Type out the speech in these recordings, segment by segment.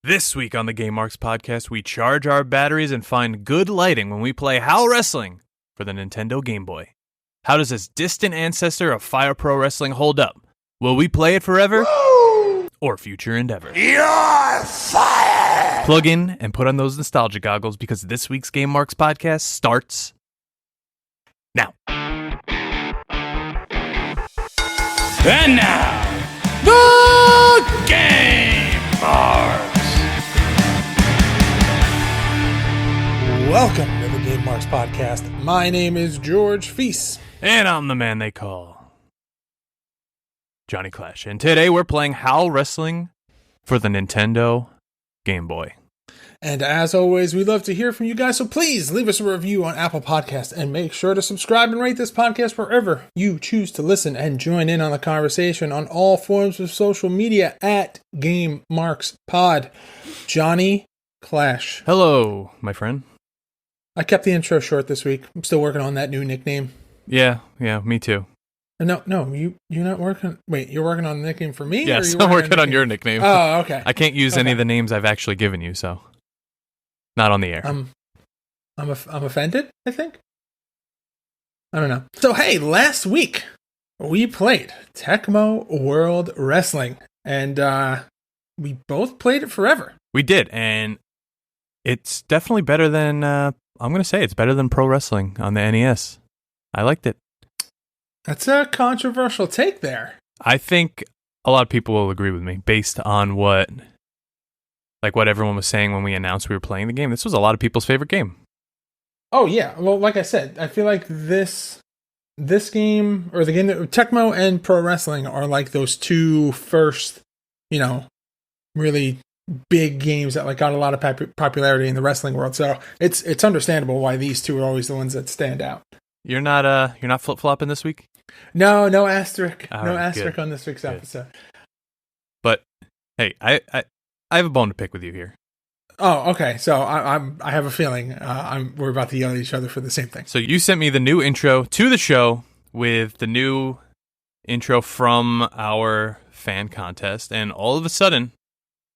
This week on the Game Marks podcast, we charge our batteries and find good lighting when we play HAL Wrestling for the Nintendo Game Boy. How does this distant ancestor of Fire Pro Wrestling hold up? Will we play it forever? Woo! Or future endeavor? You're fired! Plug in and put on those nostalgia goggles because this week's Game Marks podcast starts now. And now, the Game Marks! Welcome to the Game Marks podcast. My name is George Feis. And I'm the man they call Johnny Clash. And today we're playing HAL Wrestling for the Nintendo Game Boy. And as always, we love to hear from you guys, so please leave us a review on Apple Podcasts and make sure to subscribe and rate this podcast wherever you choose to listen and join in on the conversation on all forms of social media at Game Marks Pod. Johnny Clash. Hello, my friend. I kept the intro short this week. I'm still working on that new nickname. Yeah, me too. No, you're not working. Wait, you're working on the nickname for me? Yes, I'm working on your nickname. Oh, okay. I can't use any of the names I've actually given you, so not on the air. I'm offended, I think. I don't know. So, hey, last week we played Tecmo World Wrestling, and we both played it forever. We did, and it's definitely better than, I'm going to say it's better than Pro Wrestling on the NES. I liked it. That's a controversial take there. I think a lot of people will agree with me based on what everyone was saying when we announced we were playing the game. This was a lot of people's favorite game. Oh, yeah. Well, like I said, I feel like this game, or the game that Tecmo and Pro Wrestling are like those two first, really big games that got a lot of popularity in the wrestling world. So it's understandable why these two are always the ones that stand out. You're not flip-flopping this week? No asterisk. All no right, asterisk good. On this week's episode. But hey, I have a bone to pick with you here. Oh, okay. So I have a feeling we're about to yell at each other for the same thing. So you sent me the new intro to the show with the new intro from our fan contest, and all of a sudden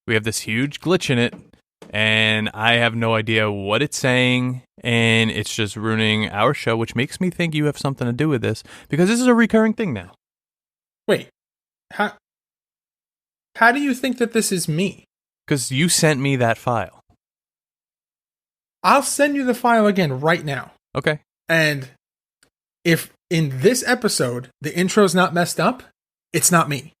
we have this huge glitch in it, and I have no idea what it's saying, and it's just ruining our show, which makes me think you have something to do with this, because this is a recurring thing now. Wait, how do you think that this is me? Because you sent me that file. I'll send you the file again right now. Okay. And if in this episode the intro's not messed up, it's not me.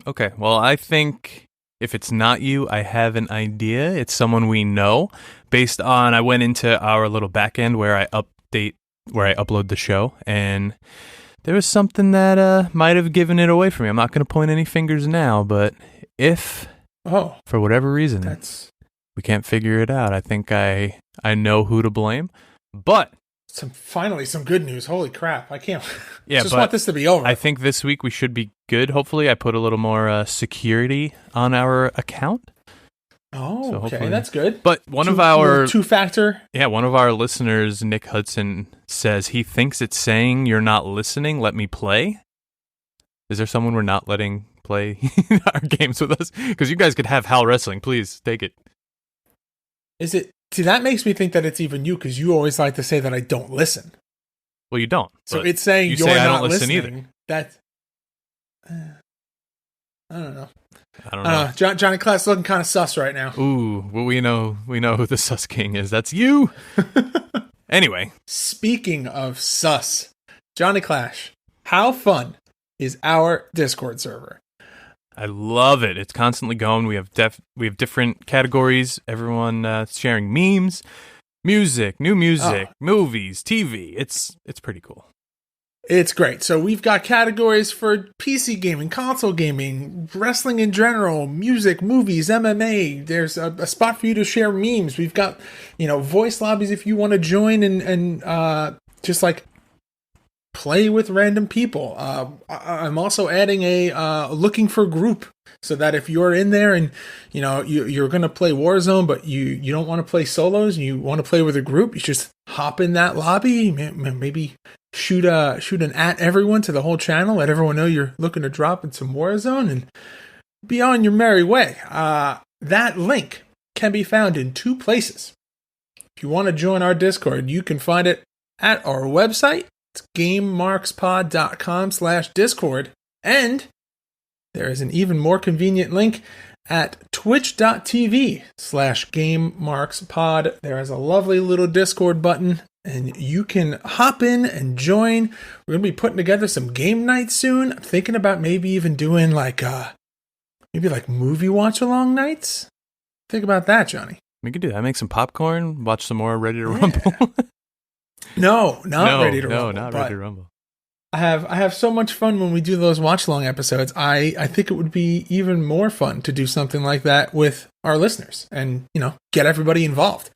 Okay, well, I think if it's not you, I have an idea. It's someone we know. Based on, I went into our little back end where I upload the show, and there was something that might have given it away for me. I'm not going to point any fingers now, but if for whatever reason we can't figure it out, I think I know who to blame. But finally some good news. Holy crap! I can't. Yeah, just want this to be over. I think this week we should be good. Hopefully, I put a little more security on our account. Oh, so okay, that's good. But one of our two-factor. Yeah, one of our listeners, Nick Hudson, says he thinks it's saying you're not listening. Let me play. Is there someone we're not letting play our games with us? Because you guys could have HAL Wrestling. Please take it. Is it? See, that makes me think that it's even you, because you always like to say that I don't listen. Well, you don't. So it's saying you you're say I not don't listen listening. either. That's I don't know. I don't know. Johnny Clash looking kind of sus right now. Ooh, well, we know who the sus king is. That's you. Anyway, speaking of sus, Johnny Clash, how fun is our Discord server? I love it. It's constantly going. We have different categories. Everyone sharing memes, music, new music, movies, TV. It's pretty cool. It's great. So we've got categories for PC gaming, console gaming, wrestling in general, music, movies, MMA. There's a spot for you to share memes. We've got, voice lobbies if you want to join and just play with random people. I'm also adding a looking for group, so that if you're in there and you're going to play Warzone, but you don't want to play solos, and you want to play with a group, you just hop in that lobby, maybe shoot an at everyone to the whole channel, let everyone know you're looking to drop in some Warzone, and be on your merry way. that link can be found in two places. If you want to join our Discord, you can find it at our website. It's gamemarkspod.com/discord. And there is an even more convenient link at twitch.tv/gamemarkspod. There is a lovely little Discord button, and you can hop in and join. We're going to be putting together some game nights soon. I'm thinking about maybe even doing like movie watch along nights. Think about that, Johnny. We could do that. Make some popcorn, watch some more Ready to Rumble. No, not Ready to Rumble. No, not Ready to Rumble. I have so much fun when we do those watch along episodes. I think it would be even more fun to do something like that with our listeners and, get everybody involved.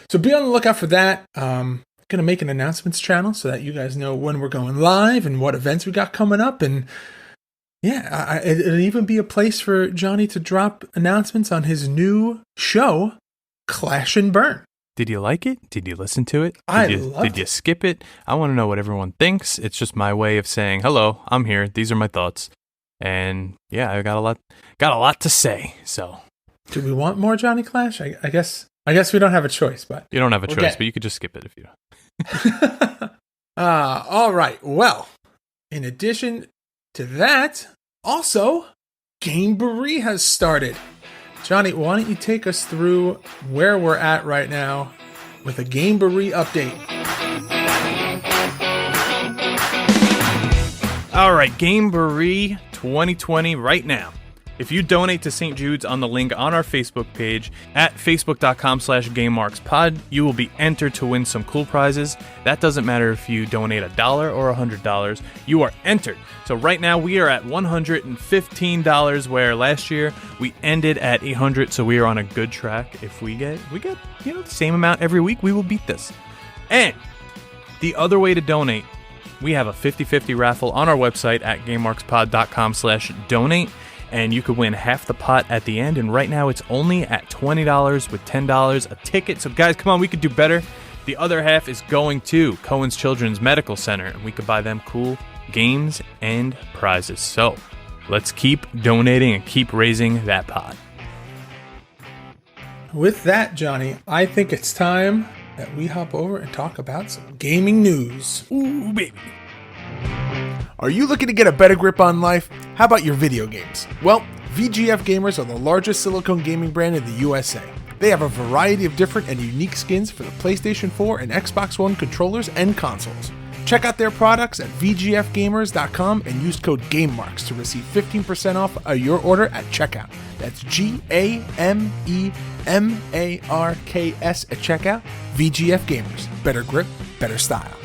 So be on the lookout for that. Going to make an announcements channel so that you guys know when we're going live and what events we got coming up. And yeah, it'll even be a place for Johnny to drop announcements on his new show, Clash and Burn. Did you like it? Did you listen to it? Did you skip it? I want to know what everyone thinks. It's just my way of saying, hello, I'm here. These are my thoughts. And yeah, I got a lot to say. So do we want more Johnny Clash? I guess we don't have a choice, but you don't have a choice, but you could just skip it if you don't. All right. Well, in addition to that, also, Gameboree has started. Johnny, why don't you take us through where we're at right now with a Gameboree update? All right, Gameboree 2020 right now. If you donate to St. Jude's on the link on our Facebook page at facebook.com/GameMarksPod, you will be entered to win some cool prizes. That doesn't matter if you donate $1 or $100. You are entered. So right now we are at $115, where last year we ended at $800. So we are on a good track. If we get the same amount every week, we will beat this. And the other way to donate, we have a 50-50 raffle on our website at GameMarksPod.com/donate. And you could win half the pot at the end. And right now it's only at $20 with $10 a ticket. So guys, come on, we could do better. The other half is going to Cohen's Children's Medical Center, and we could buy them cool games and prizes. So let's keep donating and keep raising that pot. With that, Johnny, I think it's time that we hop over and talk about some gaming news. Ooh, baby. Are you looking to get a better grip on life? How about your video games? Well, VGF Gamers are the largest silicone gaming brand in the USA. They have a variety of different and unique skins for the PlayStation 4 and Xbox One controllers and consoles. Check out their products at VGFgamers.com and use code GameMarks to receive 15% off your order at checkout. That's GAMEMARKS at checkout. VGF Gamers. Better grip, better style.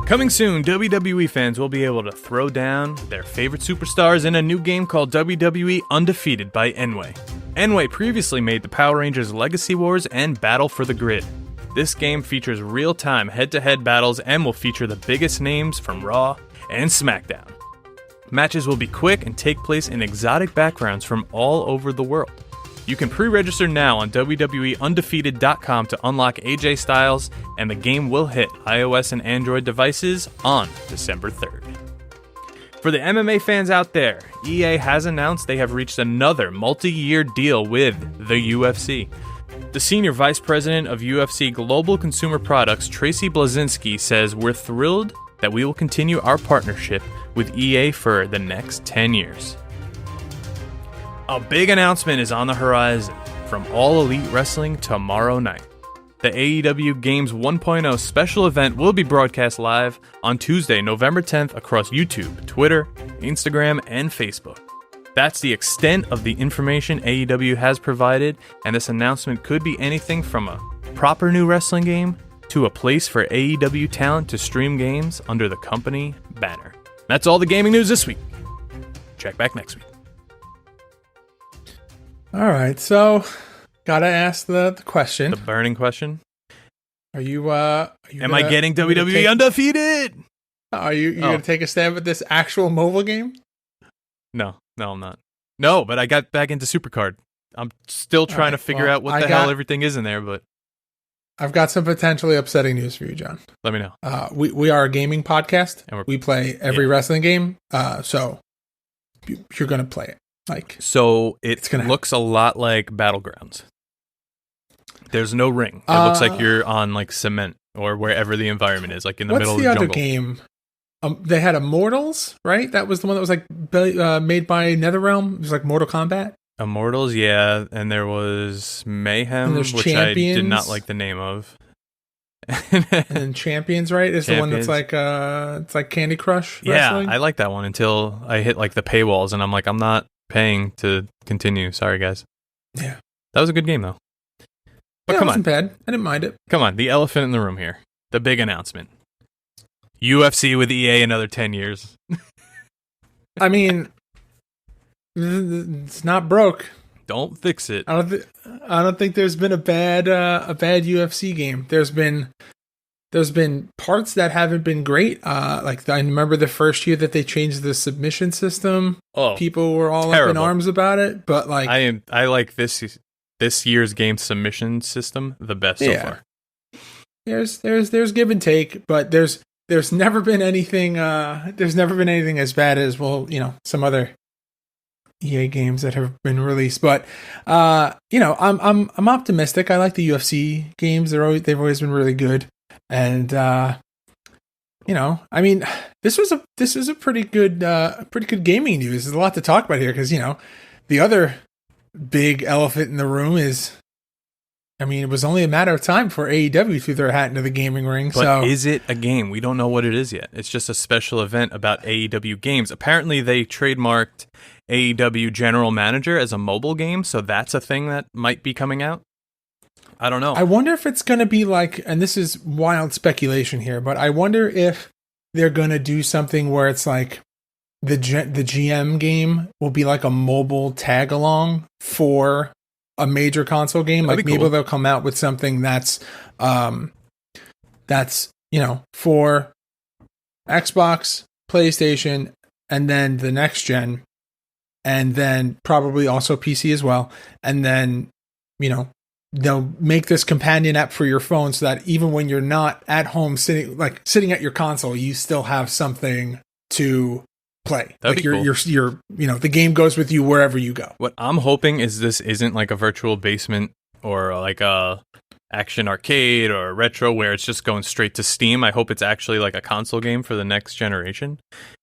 Coming soon, WWE fans will be able to throw down their favorite superstars in a new game called WWE Undefeated by Enway. Enway previously made the Power Rangers Legacy Wars and Battle for the Grid. This game features real-time head-to-head battles and will feature the biggest names from Raw and SmackDown. Matches will be quick and take place in exotic backgrounds from all over the world. You can pre-register now on WWEUndefeated.com to unlock AJ Styles, and the game will hit iOS and Android devices on December 3rd. For the MMA fans out there, EA has announced they have reached another multi-year deal with the UFC. The Senior Vice President of UFC Global Consumer Products, Tracy Blazinski, says, "We're thrilled that we will continue our partnership with EA for the next 10 years. A big announcement is on the horizon from All Elite Wrestling tomorrow night. The AEW Games 1.0 special event will be broadcast live on Tuesday, November 10th across YouTube, Twitter, Instagram, and Facebook. That's the extent of the information AEW has provided, and this announcement could be anything from a proper new wrestling game to a place for AEW talent to stream games under the company banner. That's all the gaming news this week. Check back next week. All right, so gotta ask the question. The burning question. Are you Am I getting WWE Undefeated? Are you gonna take a stab at this actual mobile game? No, I'm not. No, but I got back into Supercard. I'm still trying to figure out what the hell everything is in there, but I've got some potentially upsetting news for you, John. Let me know. We are a gaming podcast, And we play every wrestling game. So you're gonna play it. Like, so it gonna looks a lot like Battlegrounds. There's no ring. It looks like you're on like cement or wherever the environment is, like in the middle of the jungle. What's the other game? They had Immortals, right? That was the one that was like made by NetherRealm. It was like Mortal Kombat. Immortals, yeah, and there was Mayhem, which Champions. I did not like the name of. And then Champions, right? Is the one that's like it's like Candy Crush wrestling? Yeah, I like that one until I hit like the paywalls, and I'm like, I'm not paying to continue. Sorry, guys. Yeah, that was a good game though. But come it wasn't on, bad. I didn't mind it. Come on, the elephant in the room here, the big announcement: UFC with EA another 10 years. I mean, it's not broke. Don't fix it. I don't think there's been a bad UFC game. There's been parts that haven't been great. Like I remember the first year that they changed the submission system. Oh, people were all terrible. up in arms about it. But like, I like this year's game submission system the best so far. There's give and take, but there's never been anything. There's never been anything as bad as some other EA games that have been released. But I'm optimistic. I like the UFC games. They've always been really good. And I mean, this was a pretty good gaming news. There's a lot to talk about here because the other big elephant in the room is, I mean, it was only a matter of time before AEW threw their hat into the gaming ring. But is it a game? We don't know what it is yet. It's just a special event about AEW games. Apparently, they trademarked AEW General Manager as a mobile game, so that's a thing that might be coming out. I don't know. I wonder if it's going to be like, and this is wild speculation here, but I wonder if they're going to do something where it's like the GM game will be like a mobile tag along for a major console game. Like maybe they'll come out with something that's for Xbox, PlayStation, and then the next gen, and then probably also PC as well. And then, they'll make this companion app for your phone so that even when you're not at home sitting at your console, you still have something to play. That'd be cool. You're the game goes with you wherever you go. What I'm hoping is this isn't like a virtual basement or like a action arcade or a retro where it's just going straight to Steam. I hope it's actually like a console game for the next generation.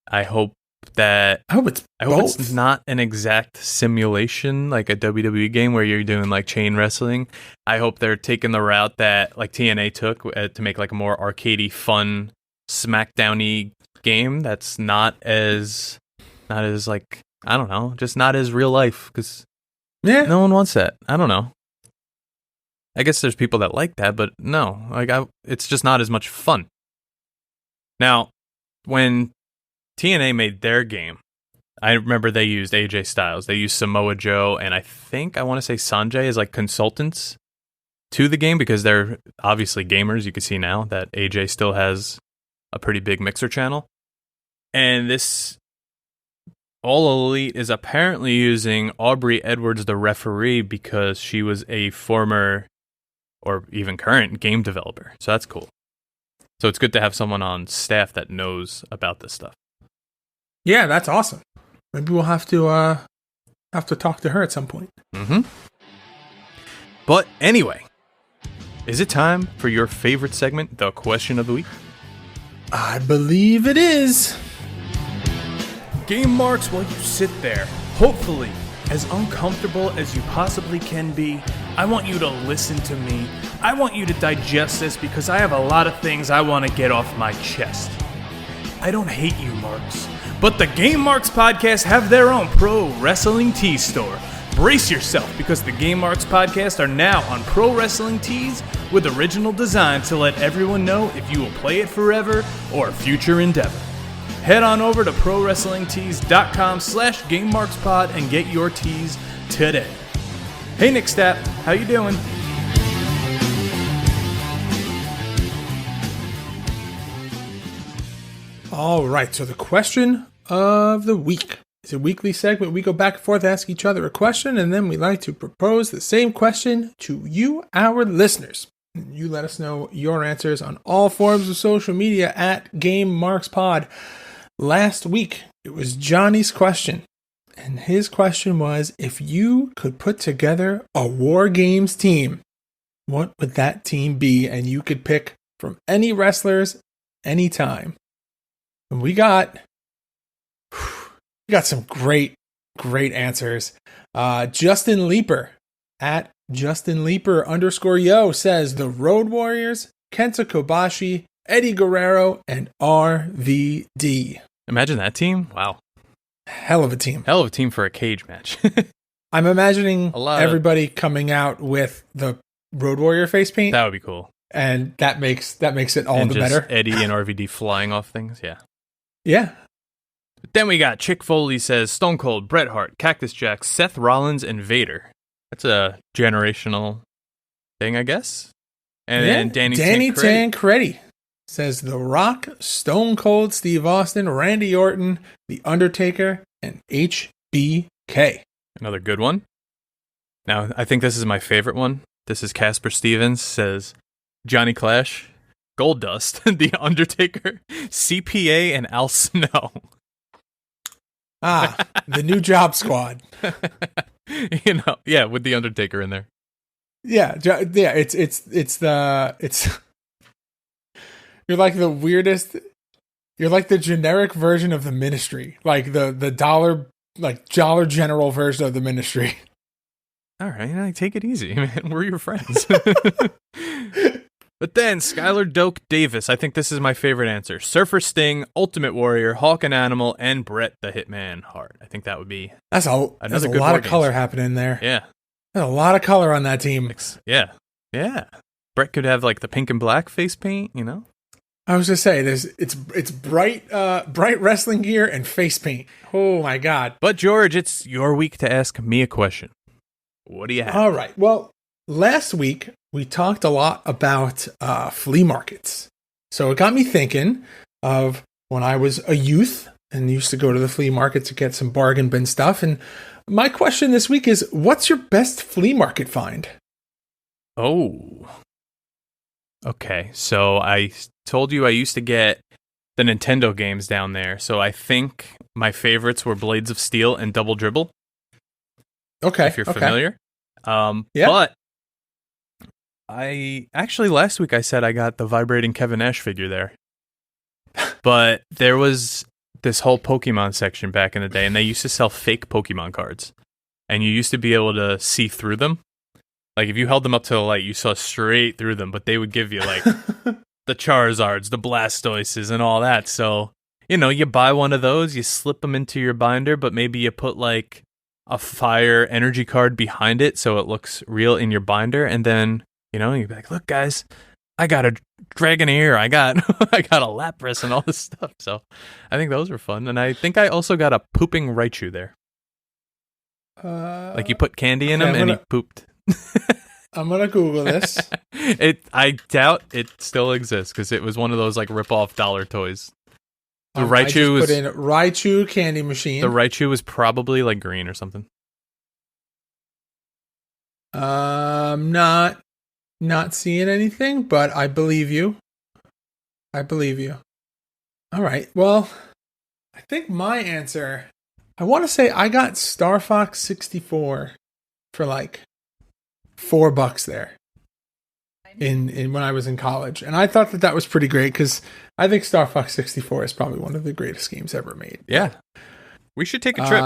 I hope it's not an exact simulation like a WWE game where you're doing like chain wrestling. I hope they're taking the route that like TNA took to make like a more arcadey, fun, SmackDown-y game that's not as like, I don't know, just not as real life, because no one wants that. I don't know. I guess there's people that like that, but no, like it's just not as much fun. Now, when TNA made their game, I remember they used AJ Styles, they used Samoa Joe, and I want to say Sanjay as like consultants to the game, because they're obviously gamers. You can see now that AJ still has a pretty big Mixer channel. And this All Elite is apparently using Aubrey Edwards, the referee, because she was a former or even current game developer. So that's cool. So it's good to have someone on staff that knows about this stuff. Yeah, that's awesome. Maybe we'll have to talk to her at some point. Mm-hmm. But anyway, is it time for your favorite segment, the question of the week? I believe it is. Game marks while you sit there, hopefully as uncomfortable as you possibly can be. I want you to listen to me. I want you to digest this because I have a lot of things I want to get off my chest. I don't hate you, Marks, but the Game Marks podcast have their own pro wrestling tee store. Brace yourself, because the Game Marks podcast are now on Pro Wrestling Tees with original design to let everyone know if you will play it forever or a future endeavor. Head on over to ProWrestlingTees.com/GameMarksPod and get your tees today. Hey Nick Stapp, how you doing? All right, so the question of the week. It's a weekly segment. We go back and forth, ask each other a question, and then we like to propose the same question to you, our listeners. You let us know your answers on all forms of social media at GameMarksPod. Last week, it was Johnny's question. And his question was, if you could put together a War Games team, what would that team be? And you could pick from any wrestlers, anytime. And we got some great answers. Justin Leeper at Justin Leeper _yo says the Road Warriors, Kenta Kobashi, Eddie Guerrero, and RVD. Imagine that team. Wow. Hell of a team. Hell of a team for a cage match. I'm imagining everybody coming out with the Road Warrior face paint. That would be cool. And that makes it all the better. Eddie and RVD flying off things. Yeah. Yeah. But then we got Chick Foley says Stone Cold, Bret Hart, Cactus Jack, Seth Rollins, and Vader. That's a generational thing, I guess. And then Danny Tancredi says The Rock, Stone Cold, Steve Austin, Randy Orton, The Undertaker, and HBK. Another good one. Now, I think this is my favorite one. This is Casper Stevens says Johnny Clash, Goldust, The Undertaker, CPA, and Al Snow. The new Job Squad. With The Undertaker in there. Yeah, it's you're like the weirdest, you're like the generic version of the Ministry, like the Dollar General version of the Ministry. All right, take it easy, man. We're your friends. But then Skylar Doak Davis, I think this is my favorite answer. Surfer Sting, Ultimate Warrior, Hawk and Animal, and Bret the Hitman Hart. I think that would be there's a lot of color happening there. Yeah. There's a lot of color on that team. Yeah. Bret could have like the pink and black face paint, you know? I was just saying, it's bright wrestling gear and face paint. Oh my God. But George, it's your week to ask me a question. What do you have? All right. Well, last week we talked a lot about flea markets. So it got me thinking of when I was a youth and used to go to the flea market to get some bargain bin stuff. And my question this week is, what's your best flea market find? Oh. Okay, so I told you I used to get the Nintendo games down there. So I think my favorites were Blades of Steel and Double Dribble. Okay. If you're familiar. Yeah. But last week I said I got the vibrating Kevin Nash figure there. But there was this whole Pokemon section back in the day, and they used to sell fake Pokemon cards. And you used to be able to see through them. Like, if you held them up to the light, you saw straight through them, but they would give you, like, the Charizards, the Blastoises, and all that. So, you buy one of those, you slip them into your binder, but maybe you put, like, a fire energy card behind it so it looks real in your binder, and then, you'd be like, look, guys, I got a Dragonair, I got a Lapras, and all this stuff. So, I think those were fun. And I think I also got a pooping Raichu there. Like, you put candy in him, and he pooped. I'm gonna Google this. I doubt it still exists because it was one of those like rip-off dollar toys. The Raichu was put in Raichu candy machine. The Raichu was probably like green or something. Not seeing anything, but I believe you. All right. Well, I think my answer, I want to say I got Star Fox 64 for like $4 there in when I was in college, and I thought that was pretty great because I think Star Fox 64 is probably one of the greatest games ever made. Yeah, we should take a trip.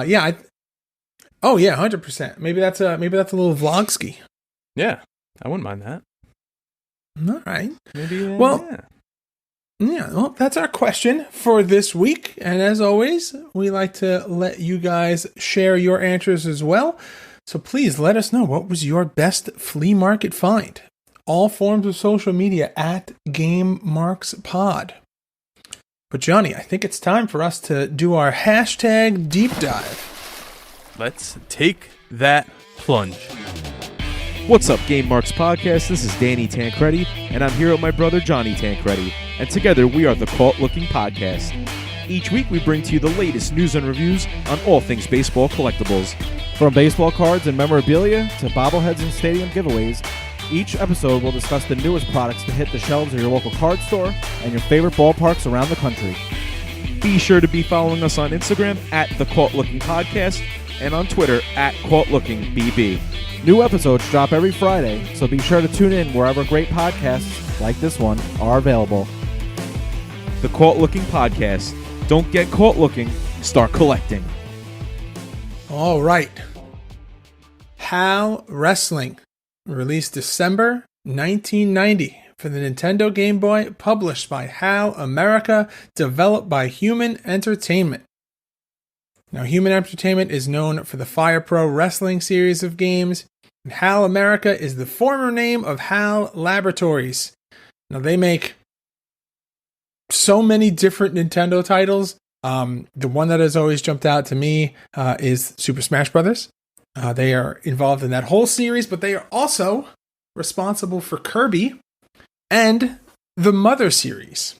100%. Maybe that's a little vlog ski. Yeah, I wouldn't mind that. All right. Maybe. Well, that's our question for this week, and as always, we like to let you guys share your answers as well. So please let us know, what was your best flea market find? All forms of social media at GameMarksPod. But Johnny, I think it's time for us to do our hashtag deep dive. Let's take that plunge. What's up, Game Marks Podcast? This is Danny Tancredi, and I'm here with my brother Johnny Tancredi, and together we are the Cult Looking Podcast. Each week we bring to you the latest news and reviews on all things baseball collectibles. From baseball cards and memorabilia to bobbleheads and stadium giveaways, Each episode will discuss the newest products to hit the shelves of your local card store and your favorite ballparks around the country. Be sure to be following us on Instagram at The Caught Looking Podcast and on Twitter at CaughtLookingBB. New episodes drop every Friday, so be sure to tune in wherever great podcasts like this one are available. The Caught Looking Podcast. Don't get caught looking, start collecting. All right. HAL Wrestling, released December 1990 for the Nintendo Game Boy, published by HAL America, developed by Human Entertainment. Now, Human Entertainment is known for the Fire Pro Wrestling series of games, and HAL America is the former name of HAL Laboratories. Now, they make so many different Nintendo titles. The one that has always jumped out to me is Super Smash Bros. They are involved in that whole series, but they are also responsible for Kirby and the Mother series.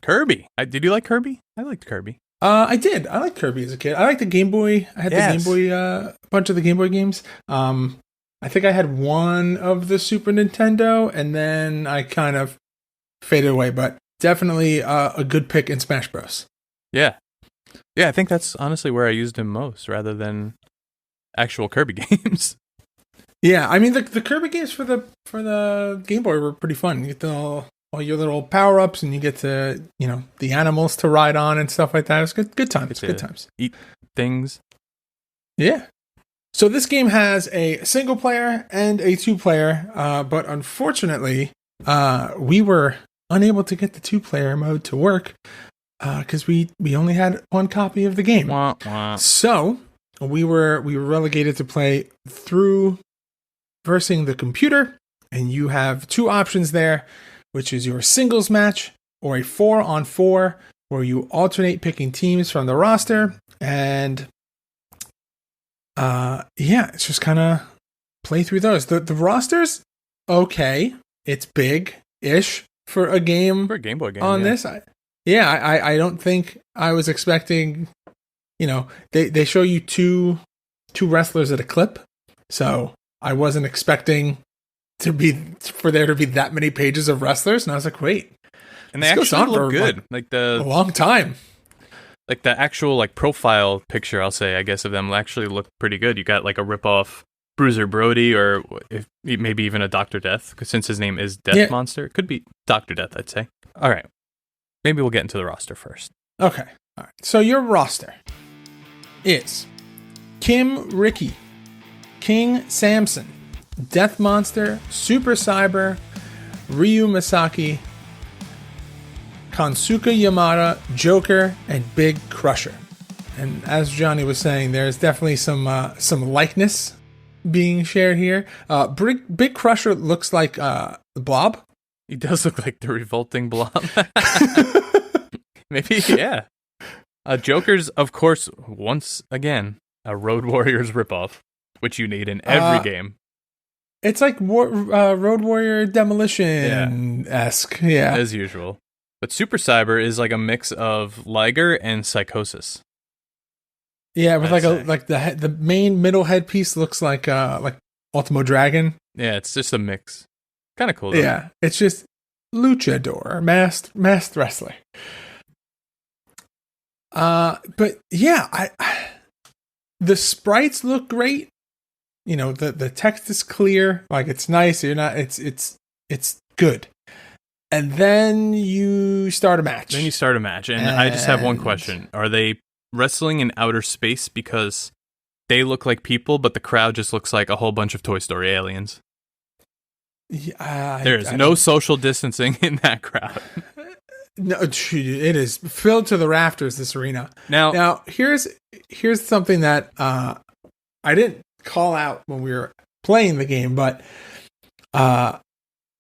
Kirby. Did you like Kirby? I liked Kirby. I did. I liked Kirby as a kid. I liked the Game Boy. I had the Game Boy, a bunch of the Game Boy games. I think I had one of the Super Nintendo, and then I kind of faded away, but definitely a good pick in Smash Bros. Yeah. Yeah, I think that's honestly where I used him most, rather than actual Kirby games. Yeah, I mean the Kirby games for the Game Boy were pretty fun. You get all your little power ups, and you get to the animals to ride on and stuff like that. It's good times. Good times. Eat things. Yeah. So this game has a single player and a 2-player, but unfortunately, we were unable to get the 2-player mode to work because we only had one copy of the game. Wah, wah. So we were relegated to play through versing the computer, and you have two options there, which is your singles match or a 4-on-4, where you alternate picking teams from the roster, and it's just kind of play through those. The roster's okay. It's big-ish for a game, for a Game Boy game on this. I don't think I was expecting, they show you two wrestlers at a clip, so I wasn't expecting for there to be that many pages of wrestlers, and I was like, wait. And they actually look good. A long time. Like the actual profile picture, I guess, of them actually look pretty good. You got like a ripoff Bruiser Brody, or maybe even a Dr. Death, because since his name is Death Monster, it could be Dr. Death, I'd say. All right. Maybe we'll get into the roster first. Okay. All right. So your roster is Kim Ricky, King Samson, Death Monster, Super Cyber, Ryu Masaki, Konsuka Yamada, Joker, and Big Crusher. And as Johnny was saying, there's definitely some likeness being shared here. Big Crusher looks like the Blob. He does look like the revolting Blob. Maybe, yeah. Joker's, of course, once again, a Road Warriors ripoff, which you need in every game. It's like Road Warrior Demolition-esque, yeah. As usual. But Super Cyber is like a mix of Liger and Psychosis. Yeah, with the main middle headpiece looks like Ultimo Dragon. Yeah, it's just a mix. Kind of cool, though. Yeah, it's just luchador, masked wrestler. But yeah, the sprites look great. The text is clear, like it's nice. It's good. And then you start a match. And I just have one question: are they wrestling in outer space because they look like people, but the crowd just looks like a whole bunch of Toy Story aliens? There is no social distancing in that crowd. No, it is filled to the rafters, this arena. Now here's something that I didn't call out when we were playing the game, but are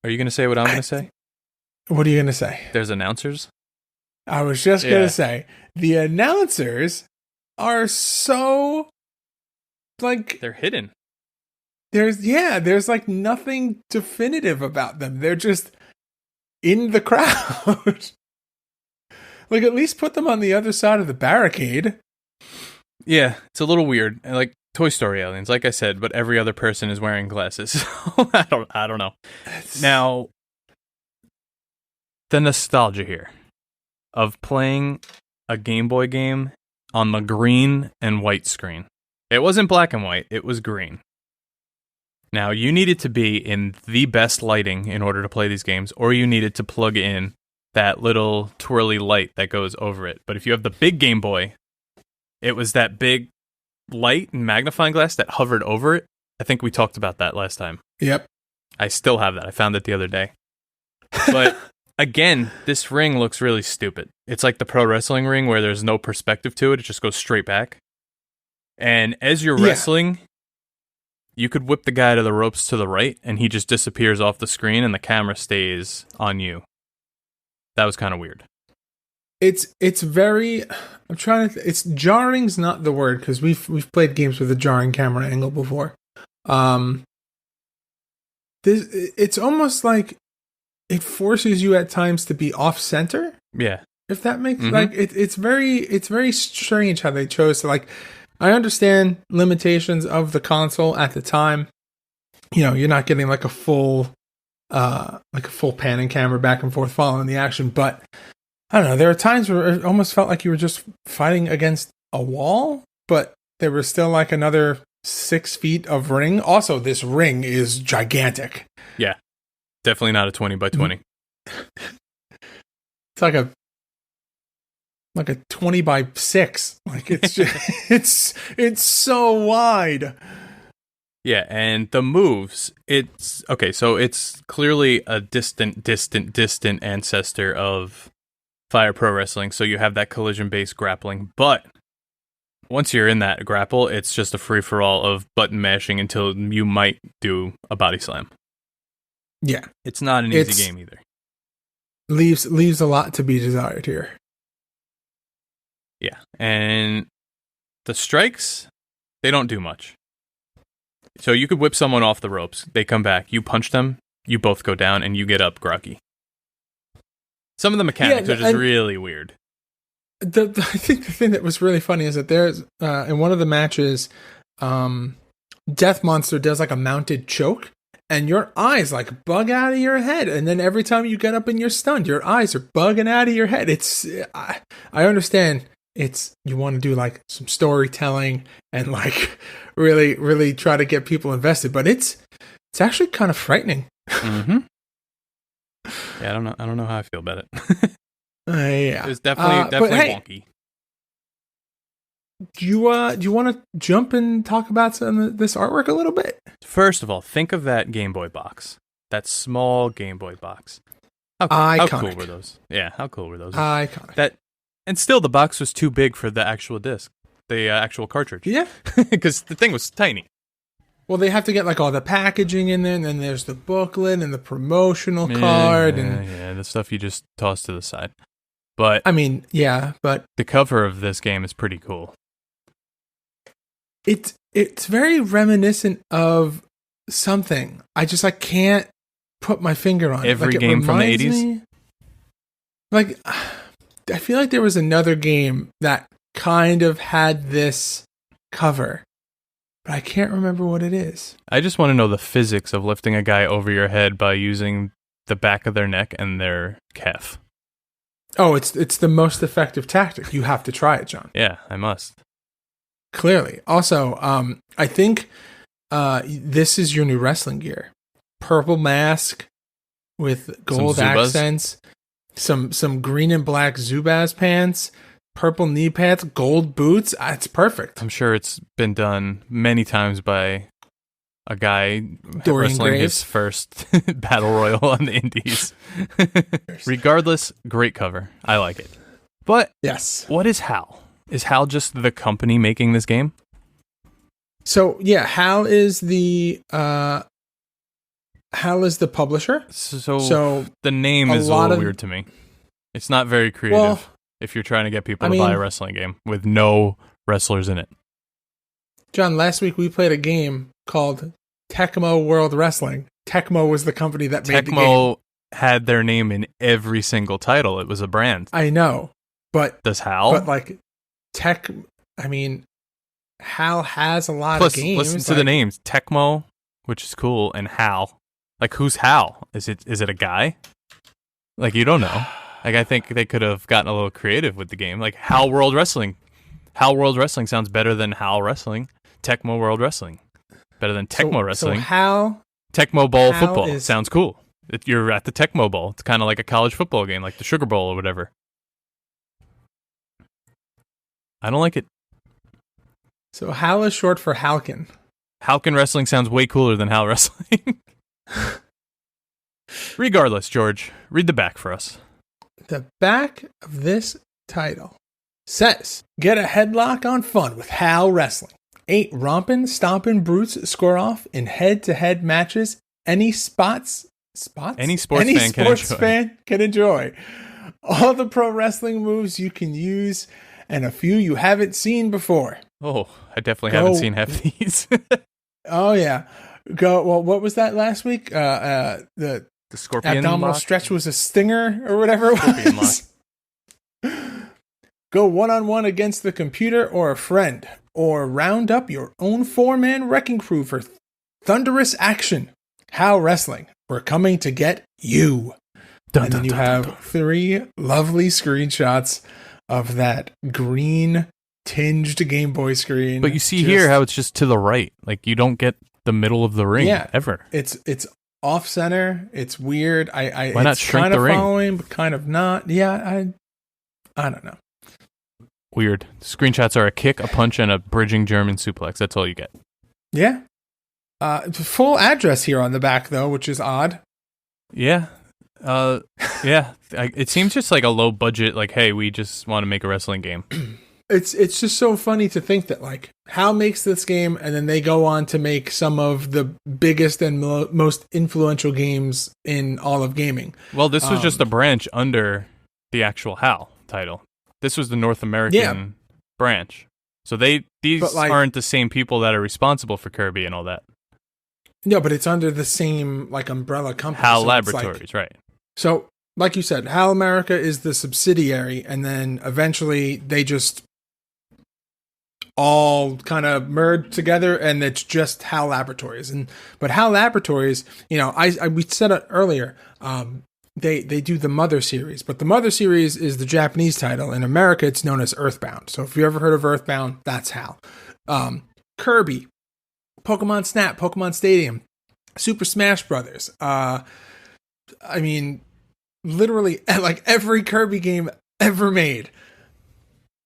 you going to say what I'm going to say? What are you going to say? There's announcers? I was just going to say, the announcers are so, they're hidden. There's like nothing definitive about them. They're just in the crowd. At least put them on the other side of the barricade. Yeah, it's a little weird. Toy Story aliens, like I said, but every other person is wearing glasses. So I don't know. Now, the nostalgia here of playing a Game Boy game on the green and white screen. It wasn't black and white, it was green. Now, you needed to be in the best lighting in order to play these games, or you needed to plug in that little twirly light that goes over it. But if you have the big Game Boy, it was that big light and magnifying glass that hovered over it. I think we talked about that last time. Yep. I still have that. I found it the other day. But again, this ring looks really stupid. It's like the pro wrestling ring where there's no perspective to it. It just goes straight back. And as you're wrestling, you could whip the guy to the ropes to the right, and he just disappears off the screen, and the camera stays on you. That was kind of weird. It's very. I'm trying to. It's jarring's not the word, because we've played games with a jarring camera angle before. It's almost like it forces you at times to be off center. Yeah. If that makes like it's very strange how they chose to like. I understand limitations of the console at the time. You know, you're not getting like a full panning camera back and forth following the action, but I don't know. There are times where it almost felt like you were just fighting against a wall, but there was still like another 6 feet of ring. Also, this ring is gigantic. Yeah, definitely not a 20 by 20. It's like a 20 by 6. Like it's just, it's so wide. Yeah, and the moves, it's okay, so it's clearly a distant ancestor of Fire Pro Wrestling, so you have that collision-based grappling, but once you're in that grapple, it's just a free-for-all of button mashing until you might do a body slam. Yeah. It's not an easy game either. Leaves a lot to be desired here. Yeah, and the strikes, they don't do much. So you could whip someone off the ropes, they come back, you punch them, you both go down, and you get up groggy. Some of the mechanics are just really weird. I think the thing that was really funny is that there's, in one of the matches, Death Monster does like a mounted choke, and your eyes like bug out of your head, and then every time you get up and you're stunned, your eyes are bugging out of your head. I understand you want to do like some storytelling and like really, really try to get people invested, but it's actually kind of frightening. Mm-hmm. Yeah, I don't know how I feel about it. Yeah, it's definitely wonky. Do you want to jump and talk about this artwork a little bit? First of all, think of that Game Boy box, that small Game Boy box. How cool were those? Yeah, how cool were those? Iconic. And still, the box was too big for the actual disc, the actual cartridge. Yeah, because the thing was tiny. Well, they have to get like all the packaging in there, and then there's the booklet and the promotional card, and the stuff you just toss to the side. But I mean, yeah, but the cover of this game is pretty cool. It's very reminiscent of something. I can't put my finger on every it. Game from the 80s. Like, I feel like there was another game that kind of had this cover, but I can't remember what it is. I just want to know the physics of lifting a guy over your head by using the back of their neck and their calf. Oh, it's the most effective tactic. You have to try it, John. Yeah, I must. Clearly. Also, I think this is your new wrestling gear. Purple mask with gold accents, some green and black Zubaz pants, purple knee pads, gold boots. It's perfect. I'm sure it's been done many times by a guy Dorian wrestling Graves. his first battle royal on the indies. Regardless, great cover. I like it. But yes, what is HAL? Is HAL just the company making this game? So yeah, HAL is the publisher. So the name is a little weird to me. It's not very creative if you're trying to get people to buy a wrestling game with no wrestlers in it. John, last week we played a game called Tecmo World Wrestling. Tecmo was the company that made the game. Tecmo had their name in every single title. It was a brand. I know, but does HAL? But like HAL has a lot Plus, of games. listen to the names: Tecmo, which is cool, and HAL. Like, who's HAL? Is it a guy? Like, you don't know. Like, I think they could have gotten a little creative with the game. Like, HAL World Wrestling. HAL World Wrestling sounds better than HAL Wrestling. Tecmo World Wrestling. Better than Tecmo Wrestling. So HAL... Tecmo Bowl HAL football. Sounds cool. You're at the Tecmo Bowl. It's kind of like a college football game, like the Sugar Bowl or whatever. I don't like it. So HAL is short for Halkin. Halkin Wrestling sounds way cooler than HAL Wrestling. Regardless, George, read the back for us. The back of this title says, get a headlock on fun with HAL Wrestling. 8 rompin', stompin' brutes square off in head-to-head matches. Any sports fan can enjoy. All the pro wrestling moves you can use and a few you haven't seen before. Oh, I definitely haven't seen half these. Oh, yeah. Well, what was that last week? The Scorpion abdominal lock? stretch was a stinger or whatever it was. Go one-on-one against the computer or a friend, or round up your own 4-man wrecking crew for thunderous action. HAL Wrestling, we're coming to get you. And then you have 3 lovely screenshots of that green tinged Game Boy screen. But you see here how it's just to the right. Like, you don't get the middle of the ring ever. It's off center. It's weird. Why not shrink the ring? Kind of following, but kind of not. Yeah, I don't know. Weird. Screenshots are a kick, a punch, and a bridging German suplex. That's all you get. Yeah. Full address here on the back, though, which is odd. Yeah. Yeah. It seems just like a low budget, like, hey, we just want to make a wrestling game. It's just so funny to think that, like, HAL makes this game, and then they go on to make some of the biggest and most influential games in all of gaming. Well, this was just a branch under the actual HAL title. This was the North American branch. So these aren't the same people that are responsible for Kirby and all that. No, but it's under the same, like, umbrella company. HAL so Laboratories, right. So, like you said, HAL America is the subsidiary, and then eventually they just all kind of merge together, and it's just HAL Laboratories. But HAL Laboratories, you know, we said it earlier, they do the Mother series, but the Mother series is the Japanese title. In America, it's known as Earthbound. So if you ever heard of Earthbound, that's HAL. Kirby, Pokemon Snap, Pokemon Stadium, Super Smash Brothers. I mean, literally, like every Kirby game ever made.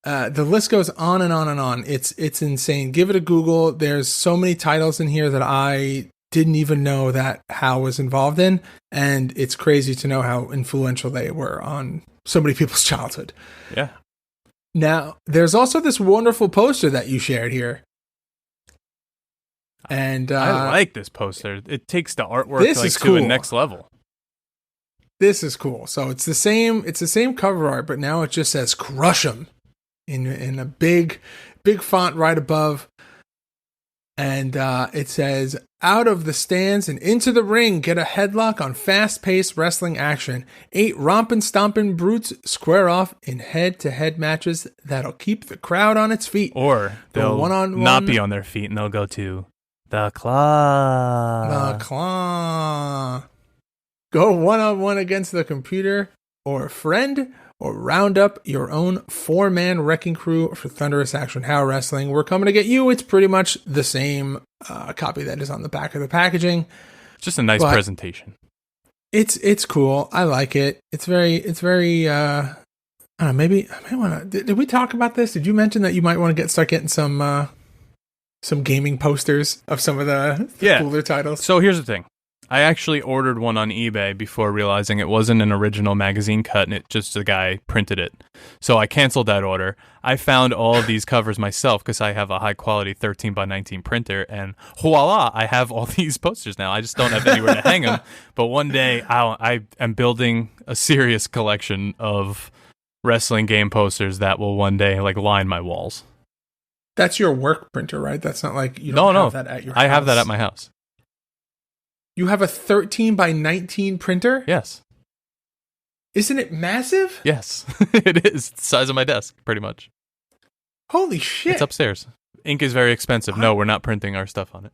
The list goes on and on and on. It's insane. Give it a Google. There's so many titles in here that I didn't even know that HAL was involved in, and it's crazy to know how influential they were on so many people's childhood. Yeah. Now, there's also this wonderful poster that you shared here. And I like this poster. It takes the artwork to the next level. This is cool. So it's the same cover art, but now it just says "Crush 'em" in a big font right above. And it says, out of the stands and into the ring, get a headlock on fast-paced wrestling action. 8 rompin' stompin' brutes square off in head-to-head matches that'll keep the crowd on its feet. Or they'll not be on their feet and they'll go to the claw. The claw. Go one-on-one against the computer or a friend, or round up your own 4-man wrecking crew for thunderous action. HAL Wrestling, we're coming to get you. It's pretty much the same copy that is on the back of the packaging. Just a nice presentation. It's cool. I like it. It's very. I don't know. Maybe I might want to. Did we talk about this? Did you mention that you might want to start getting some gaming posters of some of the cooler titles? So here's the thing. I actually ordered one on eBay before realizing it wasn't an original magazine cut and the guy printed it. So I canceled that order. I found all of these covers myself because I have a high quality 13x19 printer, and voila, I have all these posters now. I just don't have anywhere to hang them. But one day I am building a serious collection of wrestling game posters that will one day line my walls. That's your work printer, right? That's not like you don't have that at your house. I have that at my house. You have a 13x19 printer? Yes. Isn't it massive? Yes, it is. It's the size of my desk, pretty much. Holy shit. It's upstairs. ink is very expensive. No, we're not printing our stuff on it.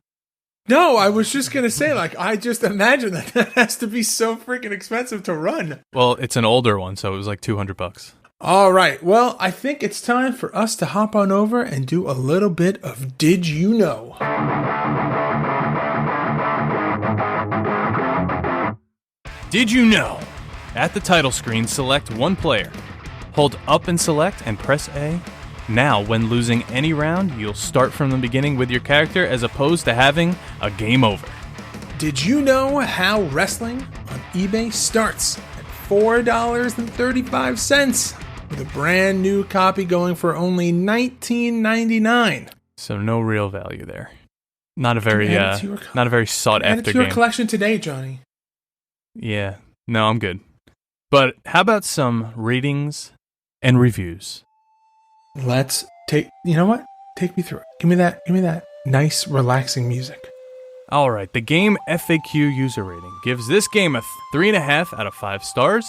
No, I was just going to say, like, I just imagine that has to be so freaking expensive to run. Well, it's an older one, so it was like $200. All right. Well, I think it's time for us to hop on over and do a little bit of Did You Know? Did you know? At the title screen, select one player. Hold up and select and press A. Now, when losing any round, you'll start from the beginning with your character as opposed to having a game over. Did you know HAL Wrestling on eBay starts at $4.35 with a brand new copy going for only $19.99? So no real value there. Not a very sought Add it after to your game. collection today, Johnny. Yeah, no, I'm good. But how about some ratings and reviews? Let's take. You know what? Take me through it. Give me that nice, relaxing music. All right, the Game FAQ user rating gives this game a 3.5 out of 5 stars.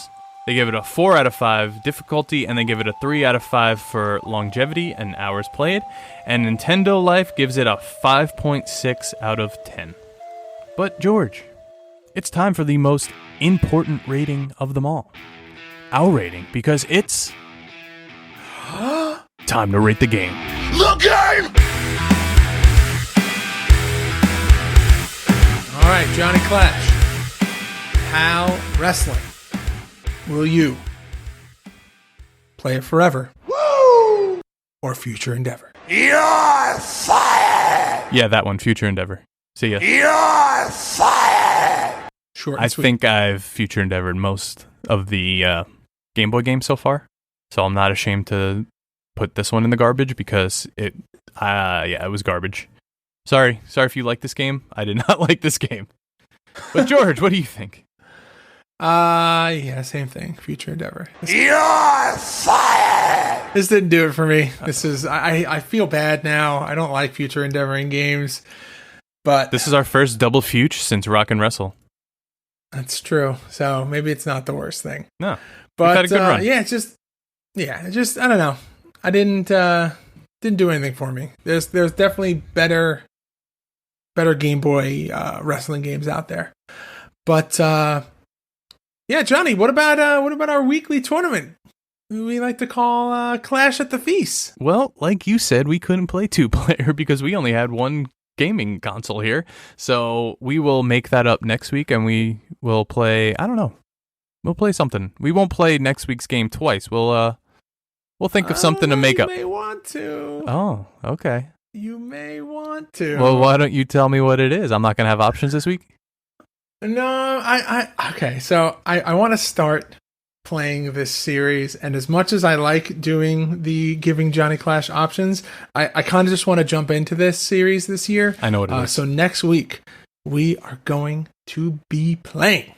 They give it a 4 out of 5 difficulty, and they give it a 3 out of 5 for longevity and hours played. And Nintendo Life gives it a 5.6 out of 10. But George, it's time for the most important rating of them all. Our rating, because it's time to rate the game. The game! All right, Johnny Clash. HAL Wrestling. Will you play it forever? Woo! Or future endeavor? You're fired! Yeah, that one, Future Endeavor. See ya. You're fired! Short I and sweet. think I've future endeavored most of the Game Boy games so far, so I'm not ashamed to put this one in the garbage because it was garbage. Sorry if you like this game. I did not like this game. But George, what do you think? Yeah, same thing. Future endeavor. You're fired! This didn't do it for me. This is I feel bad now. I don't like future endeavoring games, but This is our first double future since Rock and Wrestle. that's true. So maybe it's not the worst thing. No, But had a good run. yeah, it just I don't know. I didn't do anything for me. There's definitely better Game Boy wrestling games out there. But yeah, Johnny, what about our weekly tournament? We like to call Clash at the Feast. Well, like you said, we couldn't play 2-player because we only had one gaming console here. So we will make that up next week, and we will play. I don't know. We'll play something. We won't play next week's game twice. We'll think of something to make up. You may want to. Oh, okay. You may want to. Well, why don't you tell me what it is? I'm not going to have options this week. No, okay. So I want to start playing this series, and as much as I like doing the giving Johnny Clash options, I kind of just want to jump into this series this year. I know what it is. So next week we are going to be playing.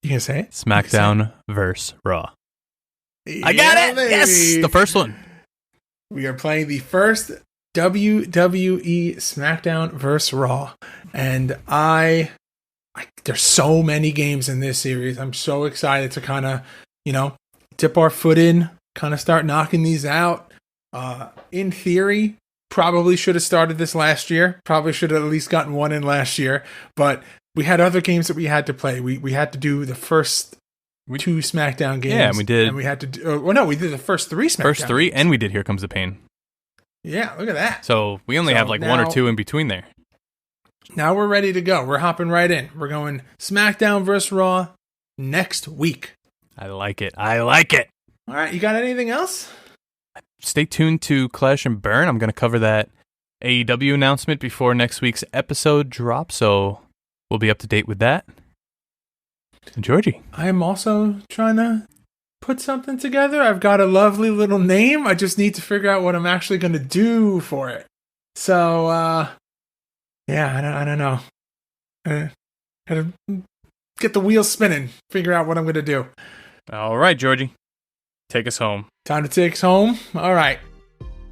You can say it? SmackDown vs. Raw. Yeah, I got it! baby. Yes! The first one. We are playing the first WWE SmackDown vs. Raw. And there's so many games in this series. I'm so excited to kind of, dip our foot in, kind of start knocking these out. In theory, probably should have started this last year. Probably should have at least gotten one in last year. But we had other games that we had to play. We had to do the first two SmackDown games. Yeah, we did. And we had to do, we did the first three SmackDown First three, games. and we did Here Comes the Pain. Yeah, look at that. So we only have like one or two in between there. Now we're ready to go. We're hopping right in. We're going SmackDown vs. Raw next week. I like it. I like it. All right, you got anything else? Stay tuned to Clash and Burn. I'm going to cover that AEW announcement before next week's episode drops, so we'll be up to date with that. And Georgie. I am also trying to put something together. I've got a lovely little name. I just need to figure out what I'm actually going to do for it. So, yeah, I don't know. Gotta get the wheels spinning, figure out what I'm going to do. All right, Georgie. Take us home. Time to take us home. All right.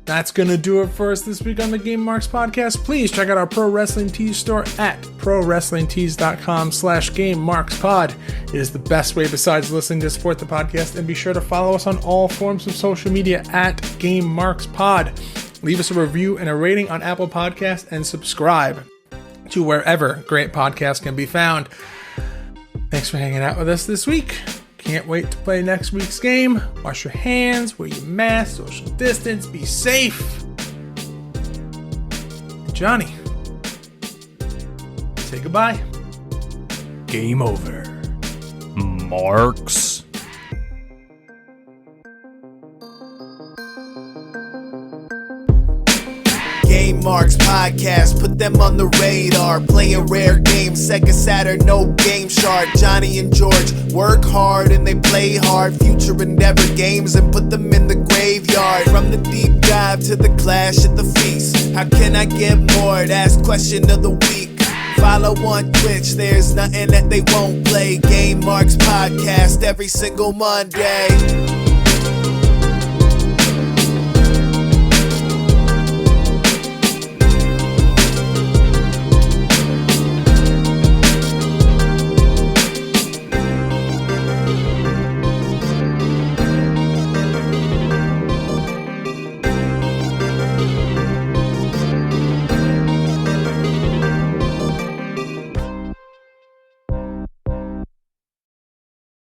That's going to do it for us this week on the Game Marks podcast. Please check out our Pro Wrestling Tees store at prowrestlingtees.com/GameMarksPod. It is the best way besides listening to support the podcast, and be sure to follow us on all forms of social media at GameMarksPod. Leave us a review and a rating on Apple Podcasts, and subscribe to wherever great podcasts can be found. Thanks for hanging out with us this week. Can't wait to play next week's game. Wash your hands, wear your mask, social distance, be safe. Johnny, say goodbye. Game over. Marks. Game Marks podcast, put them on the radar. Playing rare games, Sega Saturn, no Game Shark. Johnny and George work hard and they play hard. Future endeavor games and put them in the graveyard. From the deep dive to the clash at the feast. How can I get more? That's question of the week. Follow on Twitch, there's nothing that they won't play. Game Marks podcast every single Monday.